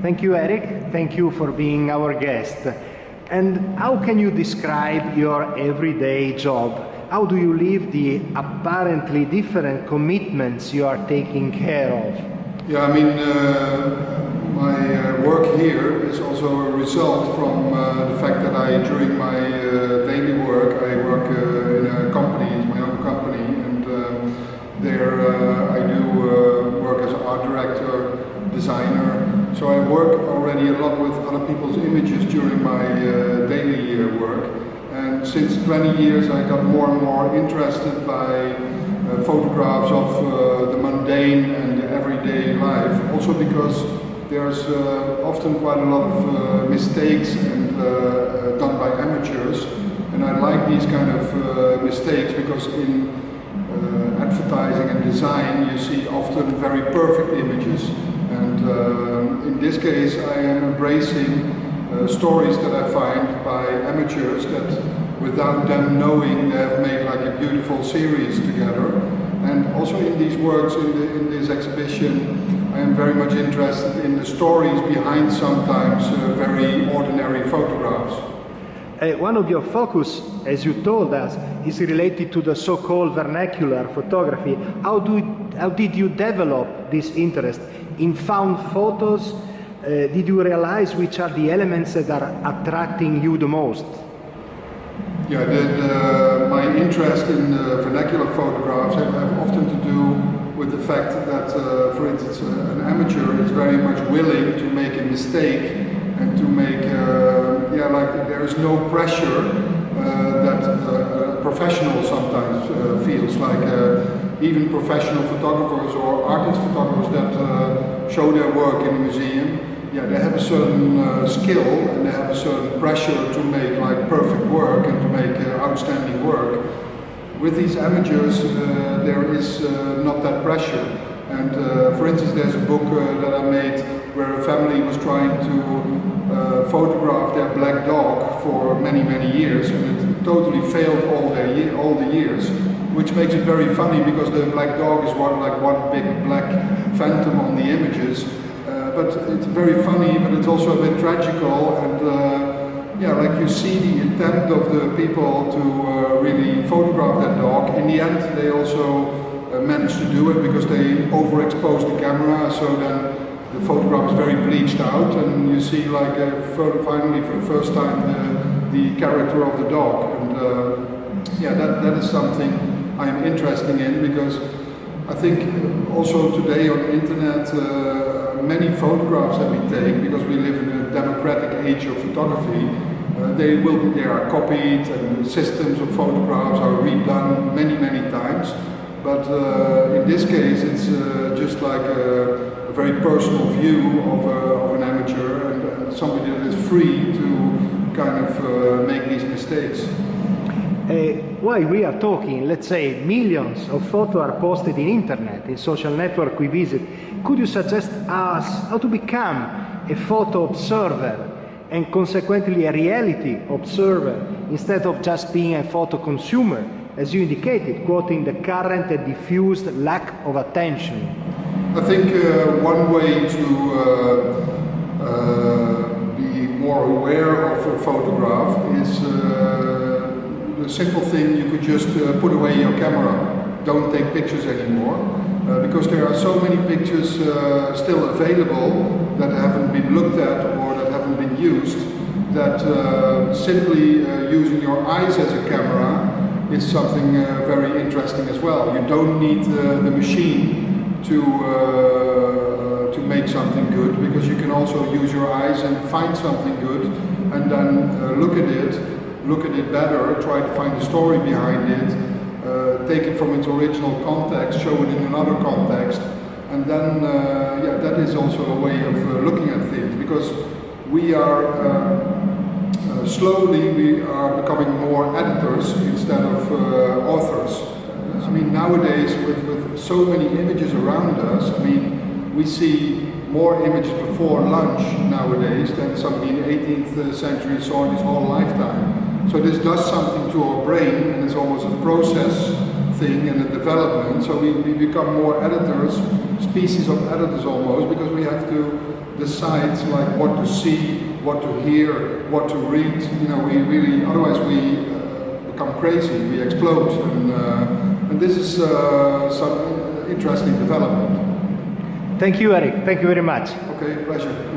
Thank you, Erik. Thank you for being our guest. And how can you describe your everyday job? How do you live the apparently different commitments you are taking care of? Yeah, I mean, my work here is also a result from the fact that during my daily work, I work in a company, it's my own company, and there I do work as an art director, designer. So I work already a lot with other people's images during my daily work. And since 20 years I got more and more interested by photographs of the mundane and the everyday life. Also because there's often quite a lot of mistakes and done by amateurs. And I like these kind of mistakes because in advertising and design you see often very perfect images. And in this case I am embracing stories that I find by amateurs that without them knowing they have made like a beautiful series together. And also in these works, in this exhibition, I am very much interested in the stories behind sometimes very ordinary photographs. One of your focus, as you told us, is related to the so-called vernacular photography. How did you develop this interest in found photos? Did you realize which are the elements that are attracting you the most? Yeah, my interest in vernacular photographs have often to do with the fact that, for instance, an amateur is very much willing to make a mistake and to make, like there is no pressure that a professional sometimes feels, like even professional photographers or artist photographers that show their work in a museum. Yeah, they have a certain skill and they have a certain pressure to make like perfect work and to make outstanding work. With these amateurs, there is not that pressure. And for instance, there's a book that I made where a family was trying to photograph their black dog for many, many years, and it totally failed all the years, which makes it very funny because the black dog is one big black phantom on the images. But it's very funny, but it's also a bit tragical, and like you see the intent of the people to really photograph that dog. In the end, they also managed to do it because they overexposed the camera, so then the photograph is very bleached out, and you see like finally for the first time the character of the dog. And that is something I'm interested in because I think also today on the internet. Many photographs that we take, because we live in a democratic age of photography, they are copied and systems of photographs are redone many, many times. But in this case, it's just like a very personal view of an amateur and somebody that is free to kind of make these mistakes. While we are talking, let's say millions of photos are posted in internet, in social network we visit. Could you suggest us how to become a photo observer and consequently a reality observer instead of just being a photo consumer, as you indicated, quoting the current and diffused lack of attention? I think one way to be more aware of a photograph is the simple thing, you could just put away your camera, don't take pictures anymore, because there are so many pictures still available that haven't been looked at or that haven't been used, that simply using your eyes as a camera is something very interesting as well. You don't need the machine to make something good, because you can also use your eyes and find something good and then look at it better, try to find the story behind it, take it from its original context, show it in another context, and then that is also a way of looking at things, because we are slowly becoming more editors instead of authors. I mean, nowadays with so many images around us, I mean, we see more images before lunch nowadays than somebody in the 18th century saw in his whole lifetime. So this does something to our brain, and it's almost a process thing and a development. So we become more editors, species of editors almost, because we have to decide like what to see, what to hear, what to read. You know, we really, otherwise we become crazy, we explode, and this is some interesting development. Thank you, Erik. Thank you very much. Okay, pleasure.